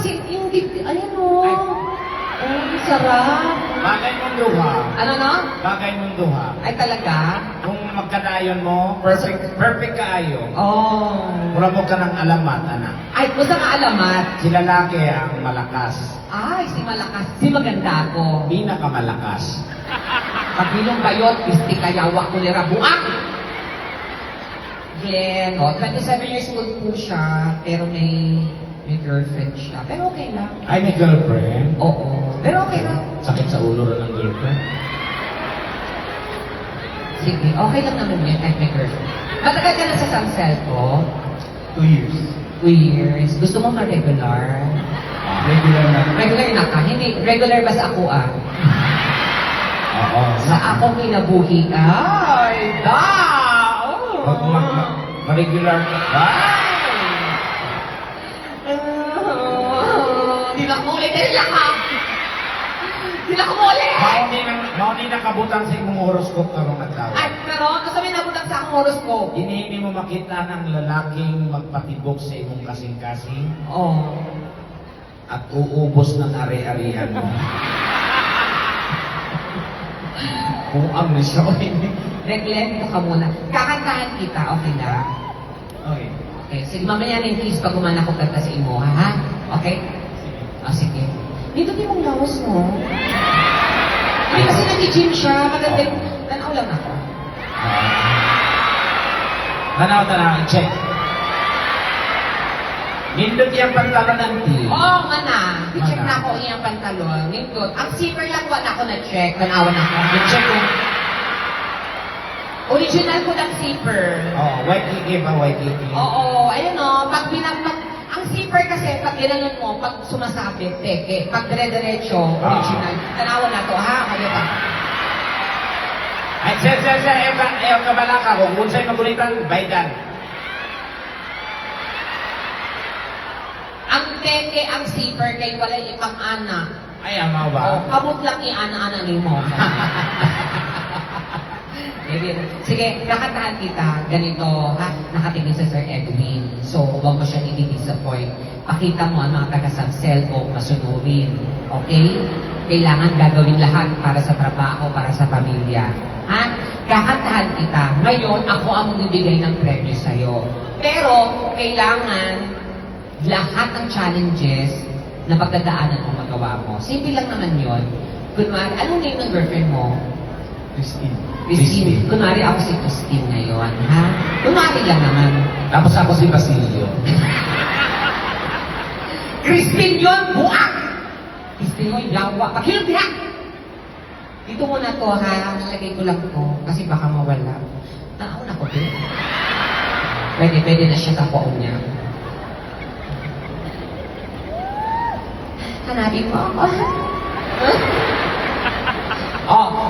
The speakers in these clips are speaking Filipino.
kasi yung ayan o. Oh, sarap. Bagay mong duha. Ano no? Bagay mong duha. Ay talaga? Kung magkadayon mo, perfect kaayo. Oh. Mura mo ka ng alamat, anak. Ay, gusto nga alamat. Si lalaki ang malakas. Ay, si malakas. Si maganda ako. Pinakamalakas. Kabilong bayot, pisti kayawa ko nira buak. Glenn, 27 years old po siya, pero may girlfriend siya. Pero okay lang. Ay, may girlfriend. Oo. Pero okay lang. Sakit sa ulo rin ng girlfriend. Sige, okay lang naman yun kahit may girlfriend. Matagal ka na sa samsel ko? 2 years. 2 years. Gusto mo ma-regular? Regular na. Regular na ka? Hindi, regular ba sa ako ah? Oo. Sa ako kinabuhi ka? Ay, da! Pag ma-regular ka. Hindi na ko ulit. Hindi na ko ulit! Mauni na kabutang sa imong horoscope karong nagtawa. Ay, pero gusto mo nabutang sa akong horoscope? Hindi mo makita ng lalaking magpatibok sa imong kasing-kasing Oo. at uubos ng ari-arian mo. Kung ang siya o hindi. Reglento ka muna. Kakantahan kita, okay na? Okay. Okay, sige, mamaya na yung please pag umana ko kanta sa imo, ha? Okay? Sige. Sige. Dito din mong lawas, no? Hindi kasi nag-gym siya, maganda yung... Tanaw lang ako. Tanaw, check. Nindot yung pantalon ng team. Oo, mana. I-check Mana. na ako iyang pantalon. Nindot. Ang zipper lang wala ako na-check. Tanawan ako. Check ko. Original ko ng zipper. Oh, Waikiki ba, Waikiki? Oo, ayun o. Pag ang zipper kasi, pag ginanon mo, pag sumasabit, peke. Pag dire-diretso, original. Tanawan na to, ha? Kayo pa. Ay, sir, ayaw ka bala ka. Kung sa'yo magulitan, baydan. Ang peke, ang zipper, kay wala ipang ana. Ay, amaw ba? Kabut lang i-ana-ana ni mo. Sige, nakantahan kita. Ganito, ha? Nakatingin sa Sir Edwin. So, huwag mo siyang i-disappoint. Pakita mo ang mga taga-samsel ko masunurin. Okay? Kailangan gagawin lahat para sa trabaho, para sa pamilya. Ha? Kakantahan kita. Ngayon, ako ang magbibigay ng premyo sa'yo. Pero, kailangan lahat ng challenges na pagdadaanan mo magawa mo. Simple lang naman yon. Kunwari, anong name ng girlfriend mo? Christine. Kunwari ako si Christine ngayon, ha? Kunwari lang naman. Tapos ako si Basilio. Christine yun! Buak! Christine mo, yawa. Pakilog diha! Dito muna to, ha? Lagay ko lang to. Kasi baka mawala. Taon ako, din. Pwede na siya sa poong niya. Hanapin mo ako.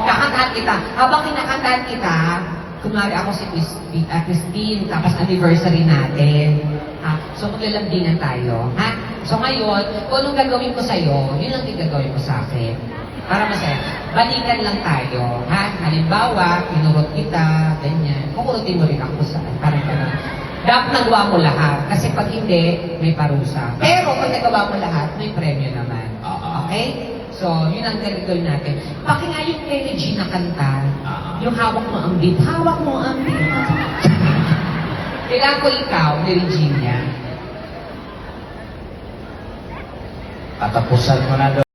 Kakantahan kita. Habang kinakantahan kita, kunwari ako si Christine, tapos anniversary natin. So maglalambingan tayo. Ha? So ngayon, kung anong gagawin ko sa'yo, yun lang din gagawin mo sa akin. Para masaya. Balikan lang tayo. Ha? Halimbawa, pinurot kita, ganyan. Kukurutin mo rin ako sa parang gano'n. Dapat nagawa mo lahat. Kasi pag hindi, may parusa. Pero pag nagawa mo lahat, may premyo naman. Okay? So, yun ang gagawin natin. Pakinggan yung kay Regina kanta. Yung hawak mo ang beat. Hawak mo ang beat. Kailangan ko ikaw, ni Regina. Katapusan mo na